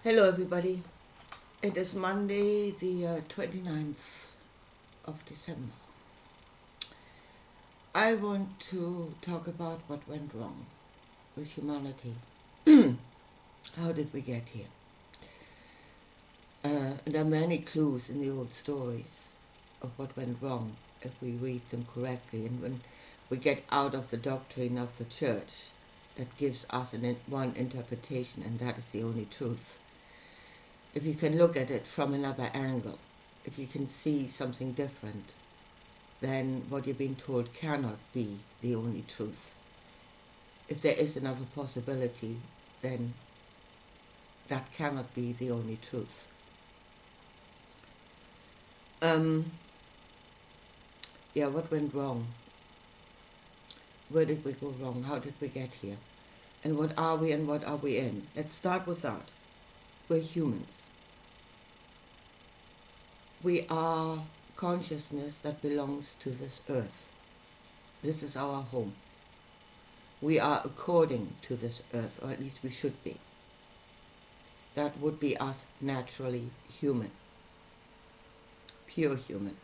Hello, everybody. It is Monday, the 29th of December. I want to talk about what went wrong with humanity. How did we get here? There are many clues in the old stories of what went wrong if we read them correctly, and when we get out of the doctrine of the church that gives us one interpretation, and that is the only truth. If you can look at it from another angle, if you can see something different, then what you've been told cannot be the only truth. If there is another possibility, then that cannot be the only truth. What went wrong? Where did we go wrong? How did we get here? And what are we and what are we in? Let's start with that. We're humans. We are consciousness that belongs to this earth. This is our home. We are according to this earth, or at least we should be. That would be us naturally human. Pure human.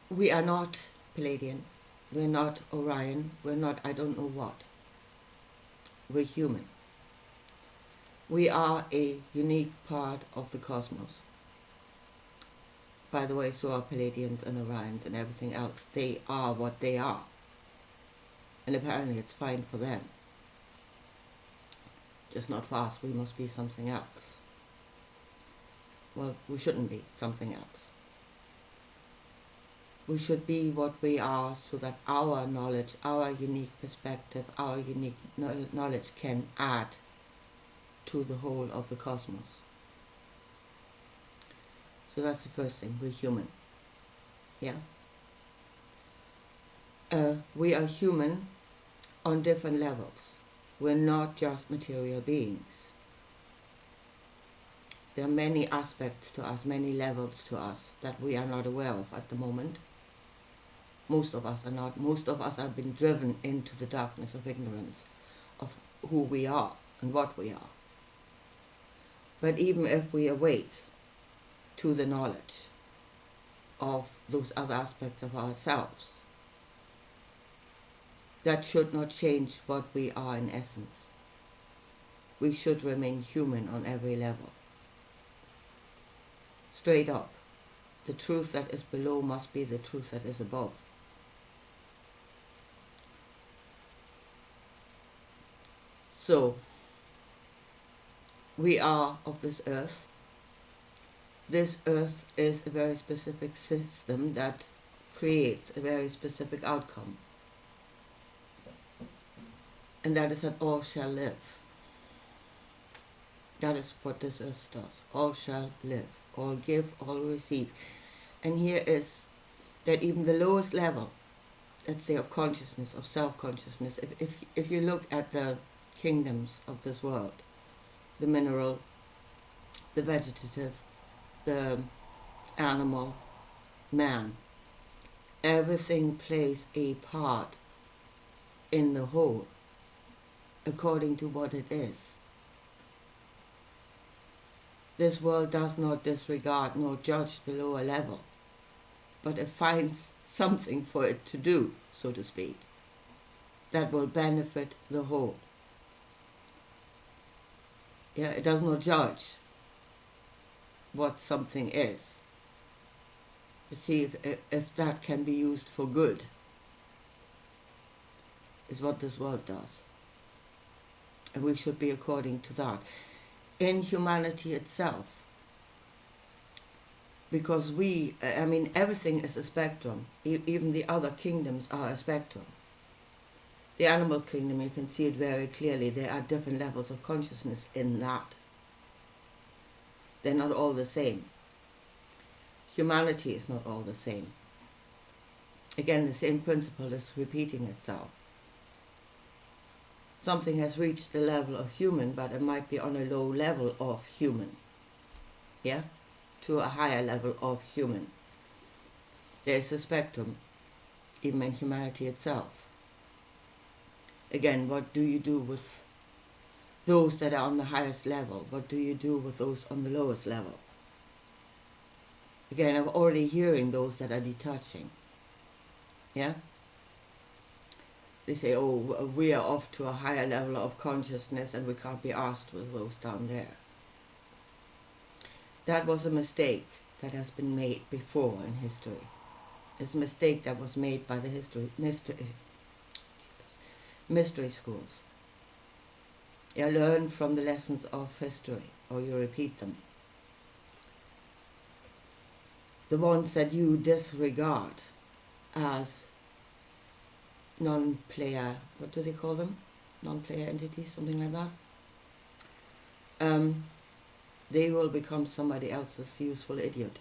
We are not Palladian. We're not Orion. We're not I don't know what. We're human. We are a unique part of the cosmos. By the way, so are Palladians and Orions and everything else. They are what they are. And apparently it's fine for them. Just not for us. We must be something else. Well, we shouldn't be something else. We should be what we are so that our knowledge, our unique perspective, our unique knowledge can add to the whole of the cosmos. So that's the first thing. We're human. Yeah? We are human on different levels. We're not just material beings. There are many aspects to us, many levels to us that we are not aware of at the moment. Most of us are not. Most of us have been driven into the darkness of ignorance of who we are and what we are. But even if we awake to the knowledge of those other aspects of ourselves, that should not change what we are in essence. We should remain human on every level. Straight up, the truth that is below must be the truth that is above. So, we are of this earth. This earth is a very specific system that creates a very specific outcome. And that is that all shall live. That is what this earth does. All shall live. All give, all receive. And here is that even the lowest level, let's say, of consciousness, of self-consciousness, if you look at the kingdoms of this world, the mineral, the vegetative, the animal, man, everything plays a part in the whole according to what it is. This world does not disregard nor judge the lower level, but it finds something for it to do, so to speak, that will benefit the whole. Yeah, it does not judge what something is. You see, if that can be used for good, is what this world does. And we should be according to that. In humanity itself, because everything is a spectrum. Even the other kingdoms are a spectrum. The animal kingdom, you can see it very clearly. There are different levels of consciousness in that. They're not all the same. Humanity is not all the same. Again, the same principle is repeating itself. Something has reached the level of human, but it might be on a low level of human. Yeah? To a higher level of human. There's a spectrum, even in humanity itself. Again, what do you do with those that are on the highest level? What do you do with those on the lowest level? Again, I'm already hearing those that are detaching. Yeah? They say, oh, we are off to a higher level of consciousness and we can't be asked with those down there. That was a mistake that has been made before in history. It's a mistake that was made by the mystery schools. You learn from the lessons of history, or you repeat them. The ones that you disregard as non-player, what do they call them? Non-player entities, something like that. They will become somebody else's useful idiot.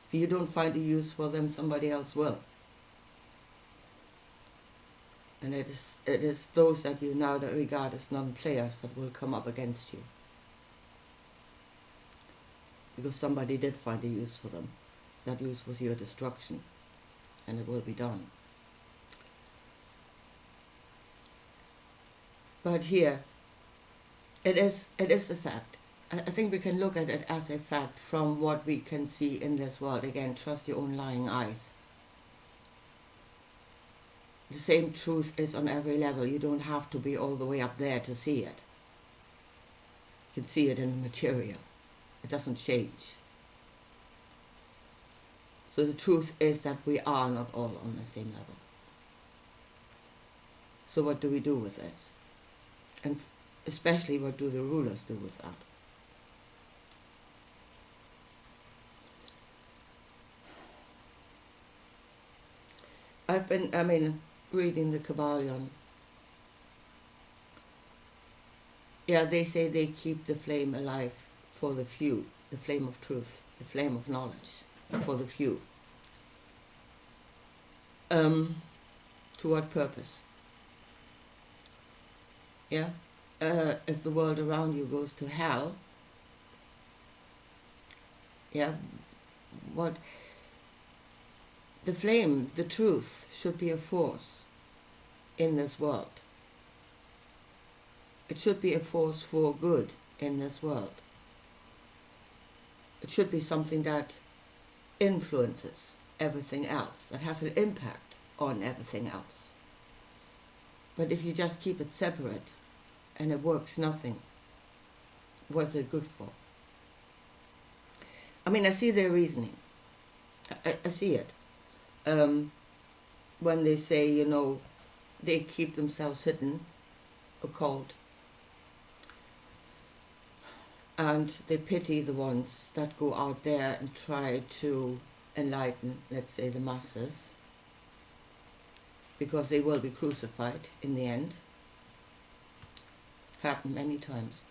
If you don't find a use for them, somebody else will. And it is those that you now regard as non-players that will come up against you. Because somebody did find a use for them. That use was your destruction. And it will be done. But here, it is a fact. I think we can look at it as a fact from what we can see in this world. Again, trust your own lying eyes. The same truth is on every level. You don't have to be all the way up there to see it. You can see it in the material. It doesn't change. So the truth is that we are not all on the same level. So what do we do with this? And especially, what do the rulers do with that? I've been, reading the Kybalion. Yeah, they say they keep the flame alive for the few, the flame of truth, the flame of knowledge, for the few. To what purpose? Yeah? If the world around you goes to hell, yeah, what? The flame, the truth, should be a force in this world. It should be a force for good in this world. It should be something that influences everything else, that has an impact on everything else. But if you just keep it separate and it works nothing, what's it good for? I see their reasoning. I see it. When they say, they keep themselves hidden, occult, and they pity the ones that go out there and try to enlighten, let's say, the masses, because they will be crucified in the end. Happened many times.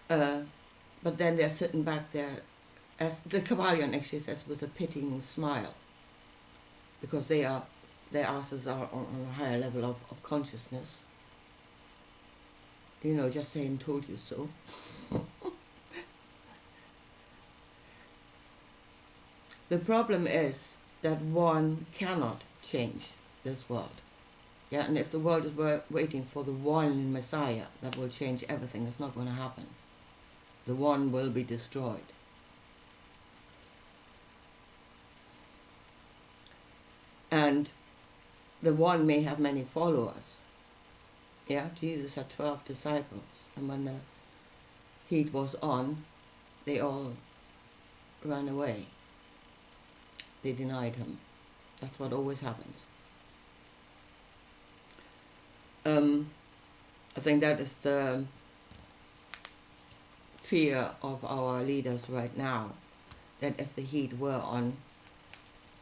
But then they're sitting back there, as the Kybalion actually says, with a pitying smile, because their asses are on a higher level of consciousness. Just saying, told you so. The problem is that one cannot change this world. Yeah, and if the world is waiting for the one Messiah that will change everything, it's not going to happen. The one will be destroyed. And the one may have many followers. Yeah, Jesus had 12 disciples, and when the heat was on, they all ran away. They denied him. That's what always happens. I think that is the fear of our leaders right now, that if the heat were on,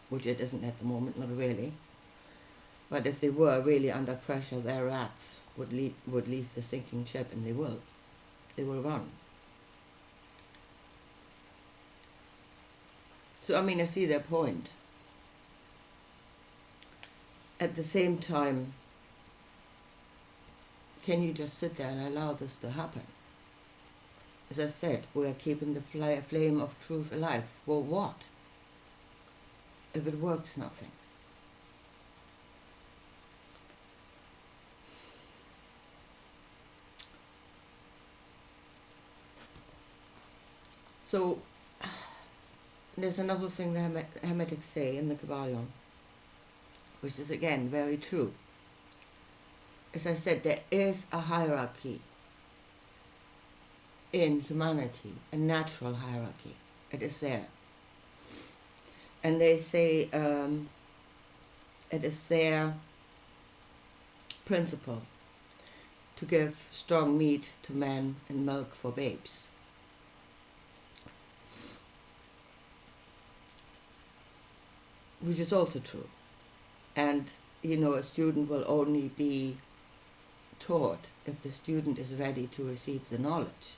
which it isn't at the moment, not really, but if they were really under pressure, their rats would leave the sinking ship, and they will run. So I see their point. At the same time, can you just sit there and allow this to happen? As I said, we are keeping the flame of truth alive. For what? If it works, nothing. So there's another thing the Hermetics say in the Kybalion, which is again very true. As I said, there is a hierarchy in humanity, a natural hierarchy. It is there. And they say it is their principle to give strong meat to men and milk for babes. Which is also true. And, a student will only be taught if the student is ready to receive the knowledge.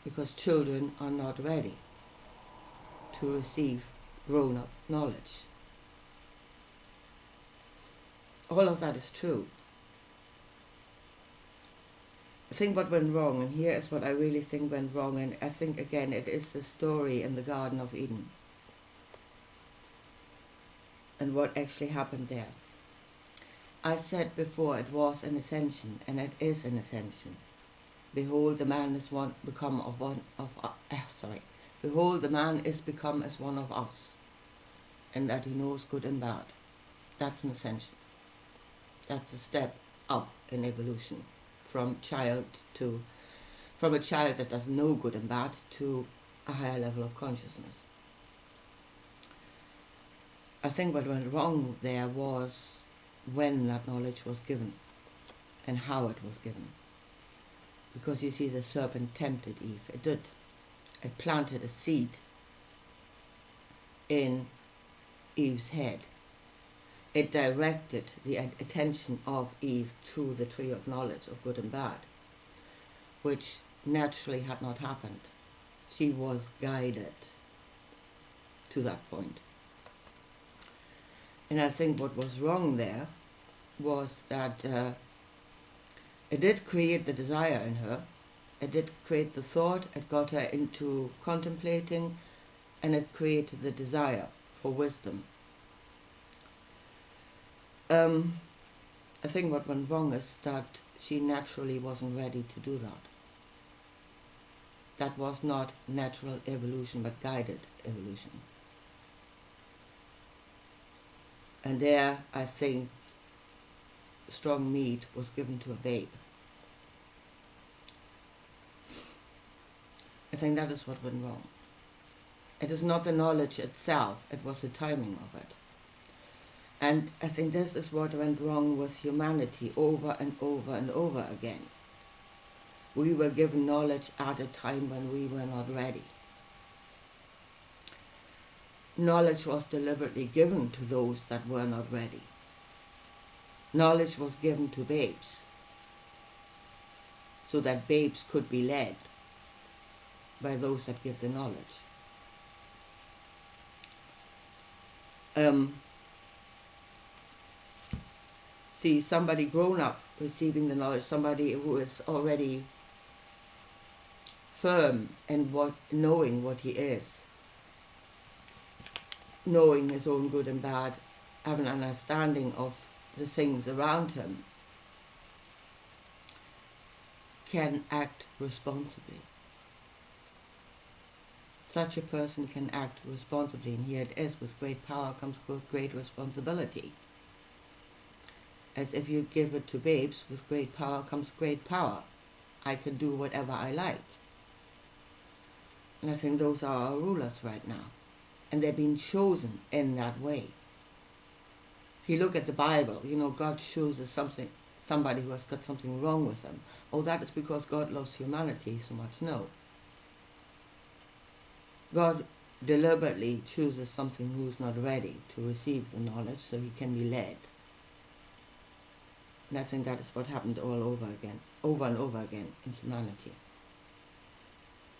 Because children are not ready to receive grown-up knowledge. All of that is true. I think what went wrong, and here is what I really think went wrong, and I think again it is the story in the Garden of Eden and what actually happened there. I said before it was an ascension, and it is an ascension. Behold, the man is Behold, the man is become as one of us, and that he knows good and bad. That's an ascension. That's a step up in evolution from a child that doesn't know good and bad to a higher level of consciousness. I think what went wrong there was when that knowledge was given and how it was given. Because you see, the serpent tempted Eve. It did. It planted a seed in Eve's head. It directed the attention of Eve to the tree of knowledge of good and bad, which naturally had not happened. She was guided to that point. And I think what was wrong there was that it did create the desire in her. It did create the thought. It got her into contemplating, and it created the desire for wisdom. I think what went wrong is that she naturally wasn't ready to do that. That was not natural evolution, but guided evolution. And there, I think, strong meat was given to a babe. I think that is what went wrong. It is not the knowledge itself, it was the timing of it. And I think this is what went wrong with humanity over and over and over again. We were given knowledge at a time when we were not ready. Knowledge was deliberately given to those that were not ready. Knowledge was given to babes, so that babes could be led by those that give the knowledge. See, somebody grown up receiving the knowledge, somebody who is already firm in knowing what he is, knowing his own good and bad, having an understanding of the things around him, can act responsibly. Such a person can act responsibly, and here it is, with great power comes great responsibility. As if you give it to babes, with great power comes great power. I can do whatever I like. And I think those are our rulers right now. And they're being chosen in that way. If you look at the Bible, God chooses somebody who has got something wrong with them. Oh, that is because God loves humanity so much. No. God deliberately chooses something who's not ready to receive the knowledge so he can be led. And I think that is what happened over and over again in humanity.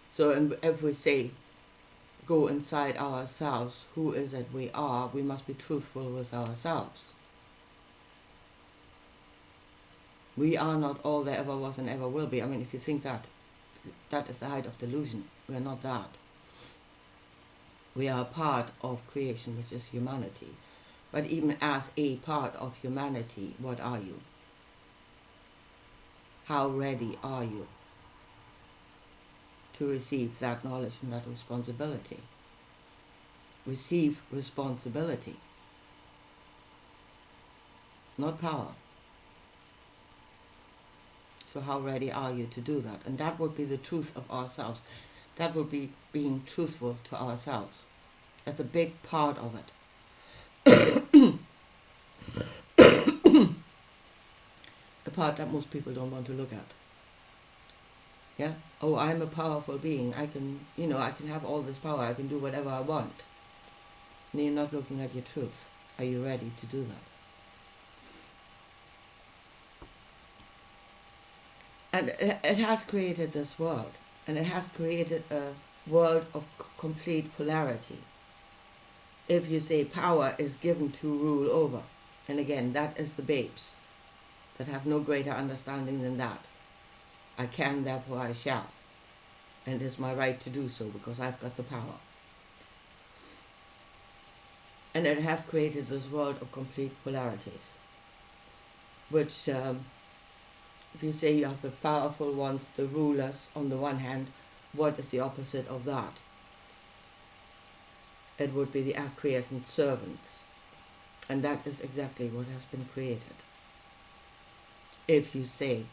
So if we say, go inside ourselves, who is it we are, we must be truthful with ourselves. We are not all there ever was and ever will be. I mean, if you think that is the height of delusion. We are not that. We are a part of creation, which is humanity. But even as a part of humanity, what are you? How ready are you? to receive that knowledge and that responsibility. Receive responsibility, not power. So how ready are you to do that? And that would be the truth of ourselves. That would be being truthful to ourselves. That's a big part of it. A part that most people don't want to look at. Yeah? Oh, I'm a powerful being. I can have all this power. I can do whatever I want. And you're not looking at your truth. Are you ready to do that? And it has created this world. And it has created a world of complete polarity. If you say power is given to rule over, and again, that is the babes that have no greater understanding than that. I can, therefore I shall. And it's my right to do so because I've got the power. And it has created this world of complete polarities, which, if you say you have the powerful ones, the rulers, on the one hand, what is the opposite of that? It would be the acquiescent servants. And that is exactly what has been created. If you say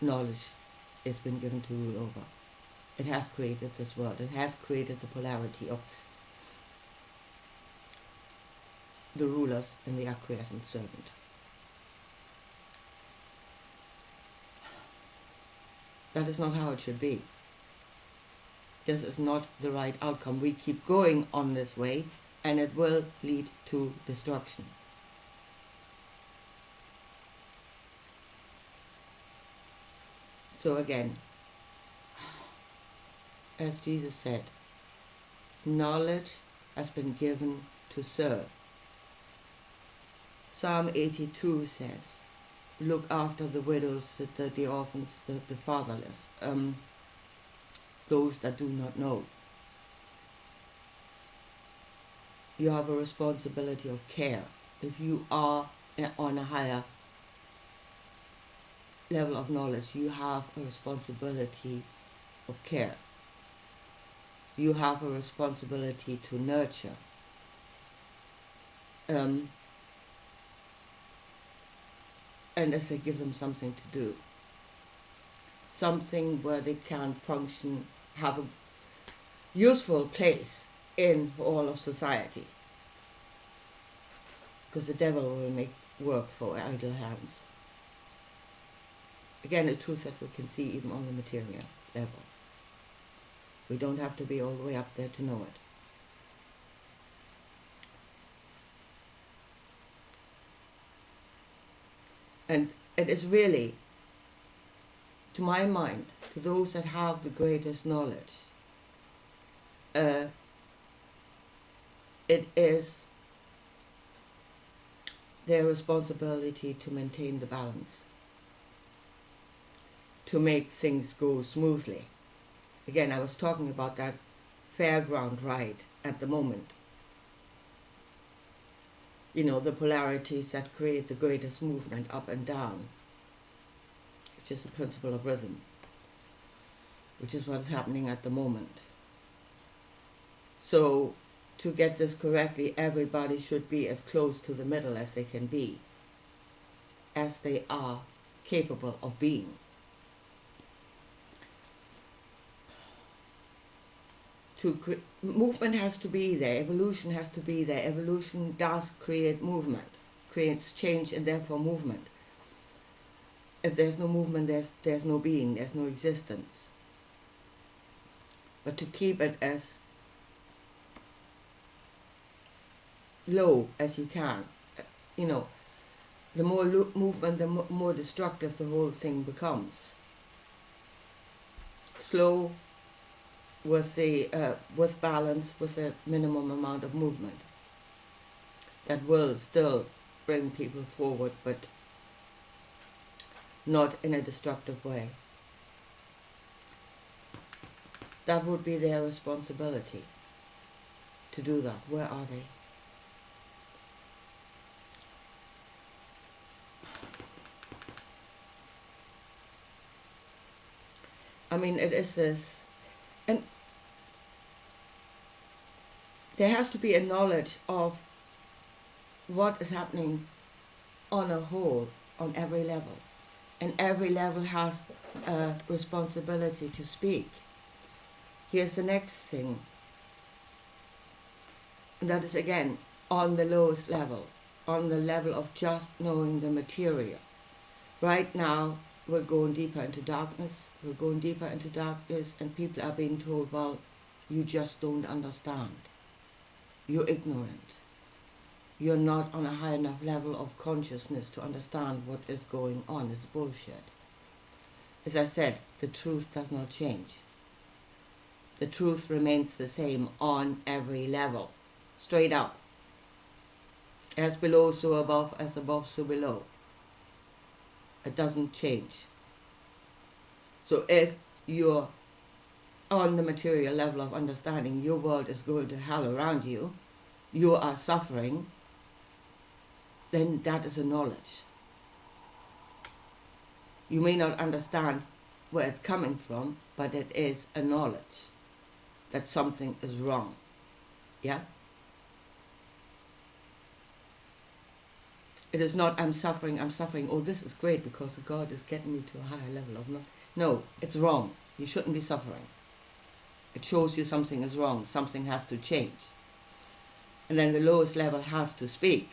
knowledge has been given to rule over, it has created this world. It has created the polarity of the rulers and the acquiescent servant. That is not how it should be. This is not the right outcome. We keep going on this way, and it will lead to destruction. So again, as Jesus said, knowledge has been given to serve. Psalm 82 says, look after the widows, the orphans, the fatherless, those that do not know. You have a responsibility of care. If you are on a higher level of knowledge, you have a responsibility of care. You have a responsibility to nurture. And as I give them something to do, something where they can function, have a useful place in all of society. Because the devil will make work for idle hands. Again, a truth that we can see even on the material level. We don't have to be all the way up there to know it. And it is really, to my mind, to those that have the greatest knowledge, it is their responsibility to maintain the balance, to make things go smoothly. Again, I was talking about that fairground ride at the moment. You know, the polarities that create the greatest movement up and down, which is the principle of rhythm, which is what is happening at the moment. So, to get this correctly, everybody should be as close to the middle as they can be, as they are capable of being. Movement has to be there, evolution has to be there. Evolution does create movement, creates change and therefore movement. If there's no movement, there's no being, there's no existence. But to keep it as low as you can, you know, the more movement, the more destructive the whole thing becomes. Slow, with balance, with a minimum amount of movement that will still bring people forward, but not in a destructive way. That would be their responsibility to do that. Where are they? I mean, it is this there has to be a knowledge of what is happening on a whole, on every level. And every level has a responsibility to speak. Here's the next thing. And that is again on the lowest level, on the level of just knowing the material. Right now, we're going deeper into darkness. We're going deeper into darkness, and people are being told, well, you just don't understand. You're ignorant. You're not on a high enough level of consciousness to understand what is going on. It's bullshit. As I said, the truth does not change. The truth remains the same on every level, straight up. As below, so above, as above, so below. It doesn't change. So if you're on the material level of understanding, your world is going to hell around you, you are suffering, then that is a knowledge. You may not understand where it's coming from, but it is a knowledge that something is wrong. Yeah? It is not, I'm suffering, oh, this is great because God is getting me to a higher level of knowledge. No, it's wrong. You shouldn't be suffering. It shows you something is wrong, something has to change. And then the lowest level has to speak,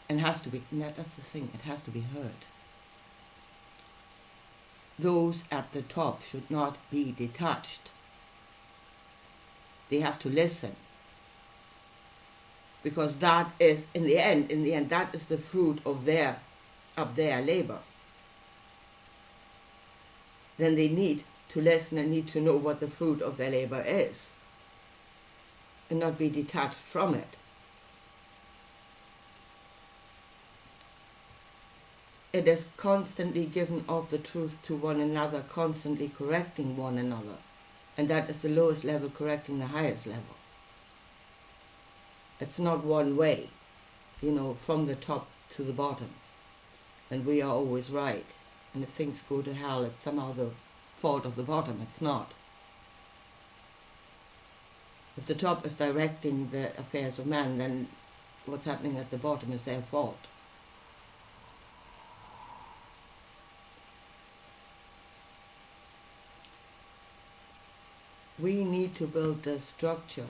and has to be, that's the thing, it has to be heard. Those at the top should not be detached. They have to listen. Because that is, in the end, that is the fruit of their labor. Then they need to listen and need to know what the fruit of their labor is, and not be detached from it. It is constantly giving of the truth to one another, constantly correcting one another. And that is the lowest level correcting the highest level. It's not one way, from the top to the bottom. And we are always right. And if things go to hell, it's somehow the fault of the bottom. It's not. If the top is directing the affairs of man, then what's happening at the bottom is their fault. We need to build the structure.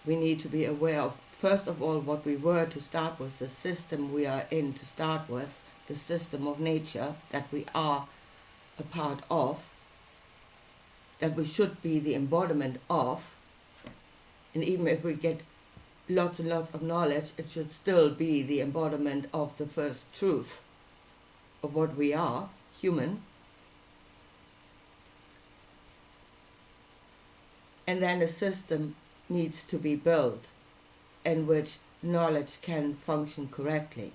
We need to be aware of, first of all, what we were to start with, the system we are in to start with, the system of nature that we are a part of, that we should be the embodiment of. And even if we get lots and lots of knowledge, it should still be the embodiment of the first truth of what we are, human. And then a system needs to be built in which knowledge can function correctly.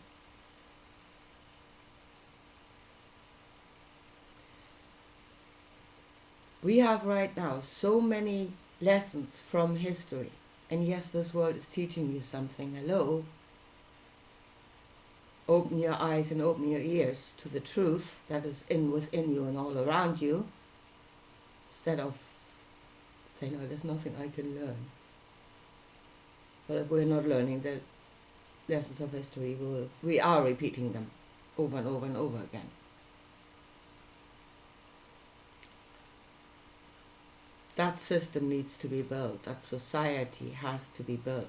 We have right now so many lessons from history. And yes, this world is teaching you something. Hello? Open your eyes and open your ears to the truth that is within you and all around you, instead of say, no, there's nothing I can learn. Well, if we're not learning the lessons of history, we are repeating them over and over and over again. That system needs to be built. That society has to be built.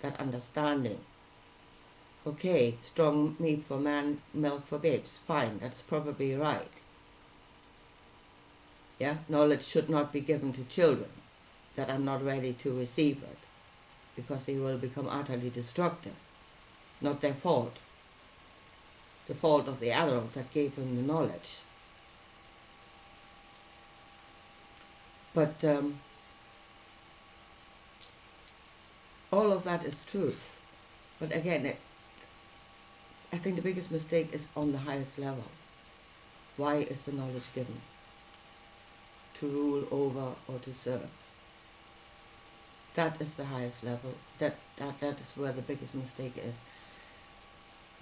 That understanding. Okay, strong meat for man, milk for babes. Fine, that's probably right. Yeah, knowledge should not be given to children that are not ready to receive it, because they will become utterly destructive. Not their fault. It's the fault of the adult that gave them the knowledge. But all of that is truth. But again, I think the biggest mistake is on the highest level. Why is the knowledge given? To rule over or to serve. That is the highest level. That is where the biggest mistake is.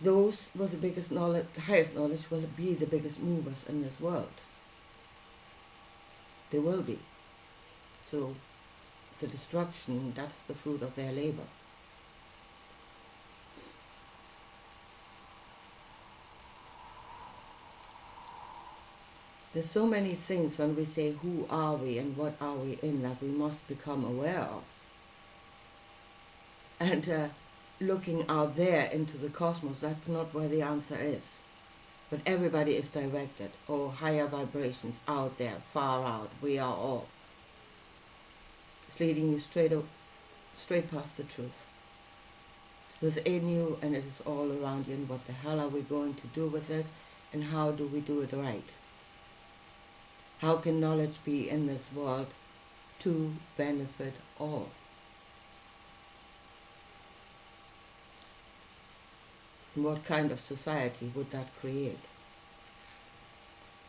Those with the biggest knowledge, the highest knowledge, will be the biggest movers in this world. They will be. So the destruction, that's the fruit of their labor. There's so many things when we say who are we and what are we in that we must become aware of. And looking out there into the cosmos, that's not where the answer is. But everybody is directed, or higher vibrations out there, far out, we are all. It's leading you straight past the truth. It's within you and it is all around you, and what the hell are we going to do with this, and how do we do it right? How can knowledge be in this world to benefit all? And what kind of society would that create?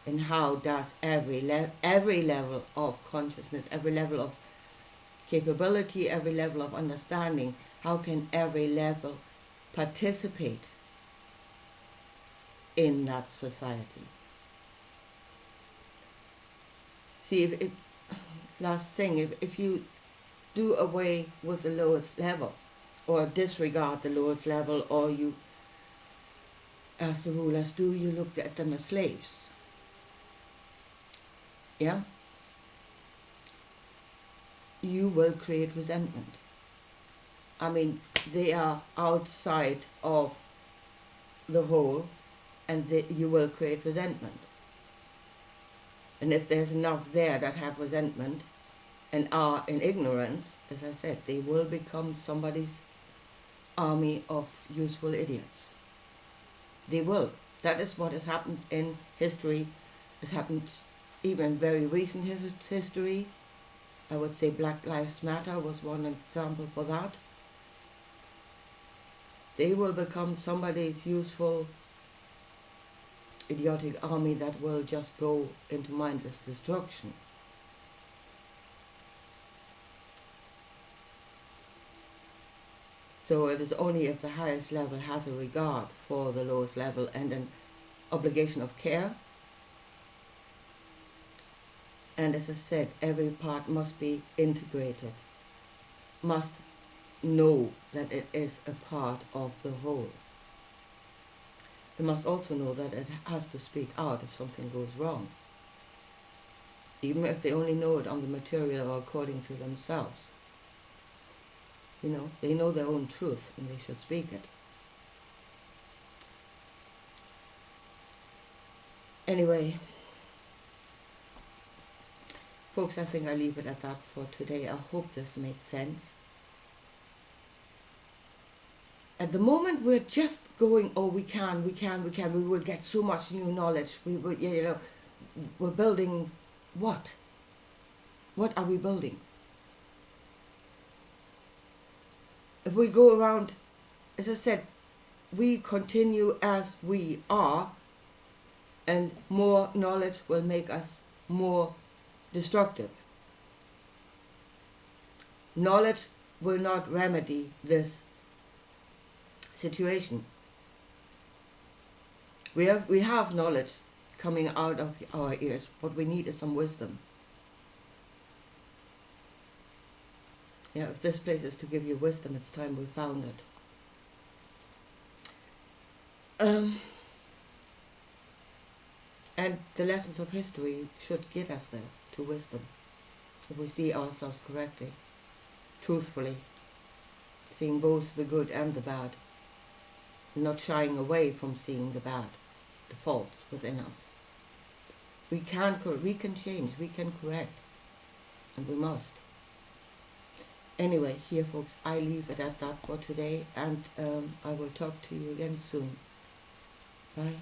And how does every level of consciousness, every level of capability, every level of understanding, how can every level participate in that society? See, last thing, if you do away with the lowest level, or disregard the lowest level, or you, as the rulers do, you look at them as slaves. Yeah? You will create resentment. I mean, they are outside of the whole, and you will create resentment. And if there's enough there that have resentment and are in ignorance, as I said, they will become somebody's army of useful idiots. They will. That is what has happened in history. Has happened even in very recent history. I would say Black Lives Matter was one example for that. They will become somebody's useful idiotic army that will just go into mindless destruction. So it is only if the highest level has a regard for the lowest level and an obligation of care. And as I said, every part must be integrated, must know that it is a part of the whole. It must also know that it has to speak out if something goes wrong, even if they only know it on the material or according to themselves. You know, they know their own truth and they should speak it. Anyway, folks, I think I'll leave it at that for today. I hope this made sense. At the moment, we're just going, oh, we will get so much new knowledge. We're building what? What are we building? If we go around, as I said, we continue as we are, and more knowledge will make us more destructive. Knowledge will not remedy this situation. We have knowledge coming out of our ears. What we need is some wisdom. Yeah, if this place is to give you wisdom, it's time we found it. And the lessons of history should get us there, to wisdom. If we see ourselves correctly, truthfully, seeing both the good and the bad, not shying away from seeing the bad, the faults within us. We can change, we can correct, and we must. Anyway, here folks, I leave it at that for today, and I will talk to you again soon. Bye.